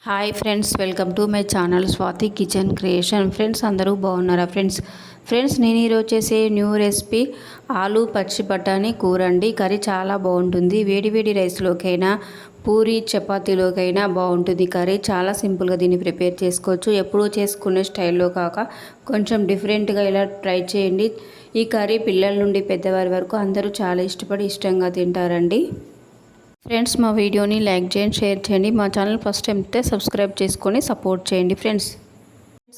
Hi friends, welcome to my channel Swathi kitchen creation. Friends అందరూ బాగున్నారా? Friends నేను ఈరోజు చేసే న్యూ రెసిపీ ఆలు పచ్చి బఠానీ కూర అండి. కర్రీ చాలా బాగుంటుంది. వేడి వేడి రైస్లోకైనా పూరి చపాతీలోకైనా బాగుంటుంది. కర్రీ చాలా సింపుల్గా దీన్ని ప్రిపేర్ చేసుకోవచ్చు. ఎప్పుడూ చేసుకునే స్టైల్లో కాక కొంచెం డిఫరెంట్గా ఇలా ట్రై చేయండి. ఈ కర్రీ పిల్లల నుండి పెద్దవారి వరకు అందరూ చాలా ఇష్టంగా తింటారండి. ఫ్రెండ్స్ మా వీడియోని లైక్ చేయండి, షేర్ చేయండి. మా ఛానల్ ఫస్ట్ టైం అయితే సబ్స్క్రైబ్ చేసుకొని సపోర్ట్ చేయండి. ఫ్రెండ్స్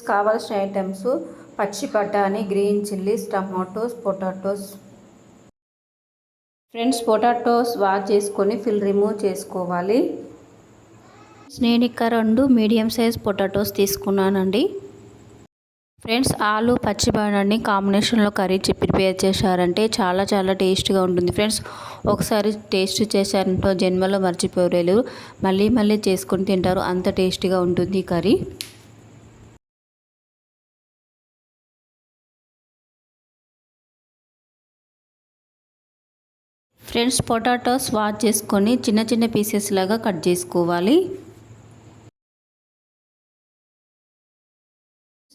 కావాల్సిన ఐటమ్స్ పచ్చి బఠానీ, green chillies, tomatoes, potatoes. Friends potatoes wash చేసుకొని ఫిల్ రిమూవ్ చేసుకోవాలి. నేను ఇక్కడ 2 మీడియం సైజ్ పొటాటోస్ తీసుకున్నానండి. ఫ్రెండ్స్ ఆలు పచ్చి బఠానీ కాంబినేషన్లో కర్రీ ప్రిపేర్ చేశారంటే చాలా టేస్ట్గా ఉంటుంది. ఫ్రెండ్స్ ఒకసారి టేస్ట్ చేశారంటే జన్మలో మర్చిపోలేరు. మళ్ళీ చేసుకొని తింటారు, అంత టేస్టీగా ఉంటుంది కర్రీ. ఫ్రెండ్స్ పొటాటోస్ వాష్ చేసుకొని చిన్న పీసెస్ లాగా కట్ చేసుకోవాలి.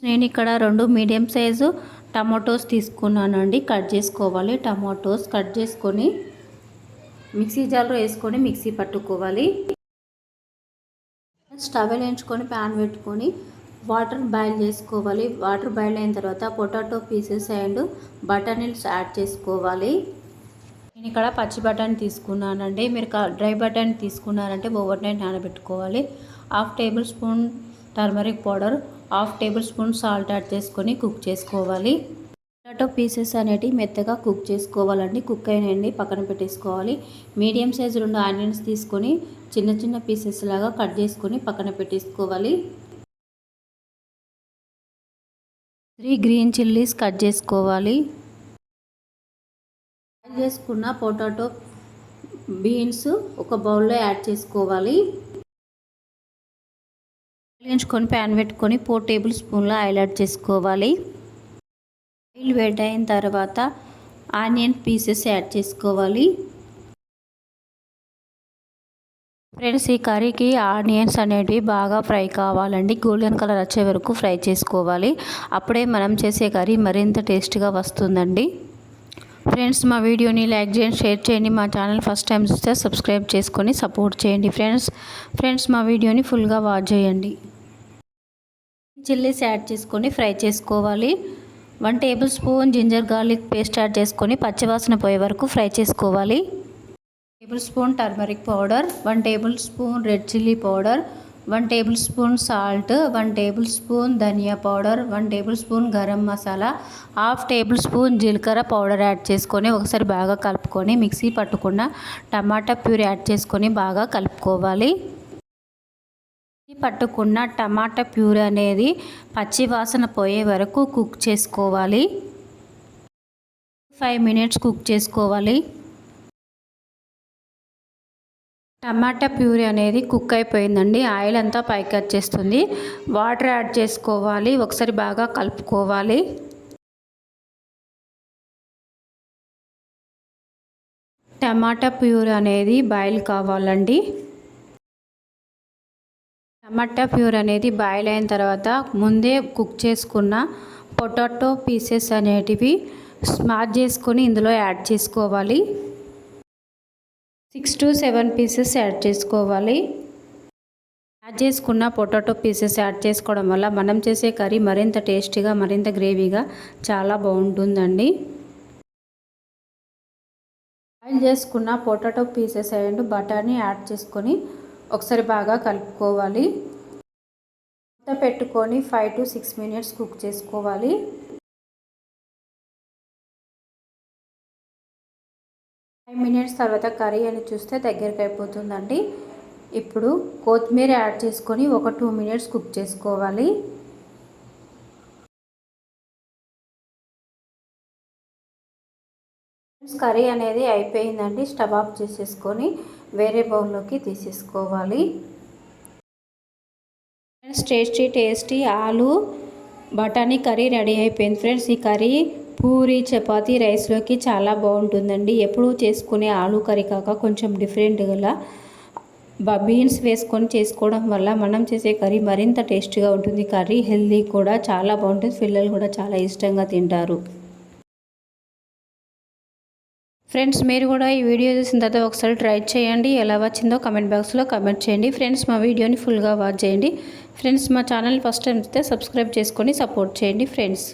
నేను ఇక్కడ 2 మీడియం సైజు టమాటోస్ తీసుకున్నానండి. కట్ చేసుకోవాలి. టమాటోస్ కట్ చేసుకొని మిక్సీ జార్లో వేసుకొని మిక్సీ పట్టుకోవాలి. స్టవ్ వేయించుకొని ప్యాన్ పెట్టుకొని వాటర్ బాయిల్ చేసుకోవాలి. వాటర్ బాయిల్ అయిన తర్వాత పొటాటో పీసెస్ అండ్ బఠానీస్ యాడ్ చేసుకోవాలి. నేను ఇక్కడ పచ్చి బఠానీ తీసుకున్నానండి. మీరు డ్రై బఠానీ తీసుకున్నారంటే ఓవర్ నైట్ నానబెట్టుకోవాలి. 1/2 tablespoon turmeric powder, 1/2 tablespoon salt add చేసుకొని కుక్ చేసుకోవాలి. పొటాటో పీసెస్ అనేవి మెత్తగా కుక్ చేసుకోవాలండి. కుక్ అయినండి పక్కన పెట్టేసుకోవాలి. మీడియం సైజు 2 ఆనియన్స్ తీసుకొని చిన్న పీసెస్ లాగా కట్ చేసుకొని పక్కన పెట్టేసుకోవాలి. 3 గ్రీన్ చిల్లీస్ కట్ చేసుకోవాలి. యాడ్ చేసుకున్న పొటాటో బీన్స్ ఒక బౌల్లో యాడ్ చేసుకోవాలి. వేయించుకొని ప్యాన్ పెట్టుకొని 4 టేబుల్ స్పూన్ల ఆయిల్ యాడ్ చేసుకోవాలి. ఆయిల్ వేడి అయిన తర్వాత ఆనియన్ పీసెస్ యాడ్ చేసుకోవాలి. ఫ్రెండ్స్ ఈ కర్రీకి ఆనియన్స్ అనేవి బాగా ఫ్రై కావాలండి. గోల్డెన్ కలర్ వచ్చే వరకు ఫ్రై చేసుకోవాలి. అప్పుడే మనం చేసే కర్రీ మరింత టేస్ట్గా వస్తుందండి. ఫ్రెండ్స్ మా వీడియోని లైక్ చేయండి, షేర్ చేయండి. మా ఛానల్ ఫస్ట్ టైం చూస్తే సబ్స్క్రైబ్ చేసుకొని సపోర్ట్ చేయండి. ఫ్రెండ్స్ మా వీడియోని ఫుల్గా వాచ్ చేయండి. చిల్లీస్ యాడ్ చేసుకొని ఫ్రై చేసుకోవాలి. 1 tablespoon ginger garlic paste add చేసుకొని పచ్చివాసన పోయే వరకు ఫ్రై చేసుకోవాలి. 1 tablespoon turmeric powder, 1 tablespoon red chilli powder, 1 tablespoon salt, 1 tablespoon dhania powder, 1 tablespoon garam masala, 1/2 tablespoon జీలకర్ర పౌడర్ యాడ్ చేసుకొని ఒకసారి బాగా కలుపుకొని మిక్సీ పట్టుకున్న టమాటా ప్యూరీ యాడ్ చేసుకొని బాగా కలుపుకోవాలి. పట్టుకున్న టమాటా ప్యూరీ అనేది పచ్చి వాసన పోయే వరకు కుక్ చేసుకోవాలి. 5 మినిట్స్ కుక్ చేసుకోవాలి. టమాటా ప్యూరీ అనేది కుక్ అయిపోయిందండి. ఆయిల్ అంతా పైకి వచ్చేస్తుంది. వాటర్ యాడ్ చేసుకోవాలి. ఒకసారి బాగా కలుపుకోవాలి. టమాటా ప్యూరీ అనేది బాయిల్ కావాలండి. టమాటా ప్యూర్ అనేది బాయిల్ అయిన తర్వాత ముందే కుక్ చేసుకున్న పొటాటో పీసెస్ అనేటివి స్మాష్ చేసుకొని ఇందులో యాడ్ చేసుకోవాలి. 6 to 7 పీసెస్ యాడ్ చేసుకోవాలి. యాడ్ చేసుకున్న పొటాటో పీసెస్ యాడ్ చేసుకోవడం వల్ల మనం చేసే కర్రీ మరింత టేస్టీగా, మరింత గ్రేవీగా చాలా బాగుంటుందండి. బాయిల్ చేసుకున్న పొటాటో పీసెస్ అండ్ బఠానీ యాడ్ చేసుకొని ఒకసారి బాగా కలుపుకోవాలి. మూత పెట్టుకొని 5 to 6 మినిట్స్ కుక్ చేసుకోవాలి. 5 మినిట్స్ తర్వాత కర్రీ అని చూస్తే దగ్గరికి అయిపోతుందండి. ఇప్పుడు కొత్తిమీర యాడ్ చేసుకొని ఒక 2 మినిట్స్ కుక్ చేసుకోవాలి. కర్రీ అనేది అయిపోయిందండి. స్టవ్ ఆఫ్ చేసేసుకొని వేరే బౌల్లోకి తీసేసుకోవాలి. టేస్టీ ఆలు బఠానీ కర్రీ రెడీ అయిపోయింది. ఫ్రెండ్స్ ఈ కర్రీ పూరి చపాతీ రైస్లోకి చాలా బాగుంటుందండి. ఎప్పుడూ చేసుకునే ఆలు కర్రీ కాక కొంచెం డిఫరెంట్గా బీన్స్ వేసుకొని చేసుకోవడం వల్ల మనం చేసే కర్రీ మరింత టేస్టీగా ఉంటుంది. కర్రీ హెల్దీ కూడా చాలా బాగుంటుంది. పిల్లలు కూడా చాలా ఇష్టంగా తింటారు. ఫ్రెండ్స్ మీరు కూడా ఈ వీడియో చూసిన తర్వాత ఒకసారి ట్రై చేయండి. ఎలా వచ్చిందో కమెంట్ బాక్స్లో కమెంట్ చేయండి. ఫ్రెండ్స్ మా వీడియోని ఫుల్గా వాచ్ చేయండి. ఫ్రెండ్స్ మా ఛానల్ ఫస్ట్ టైం వస్తే సబ్స్క్రైబ్ చేసుకొని సపోర్ట్ చేయండి ఫ్రెండ్స్.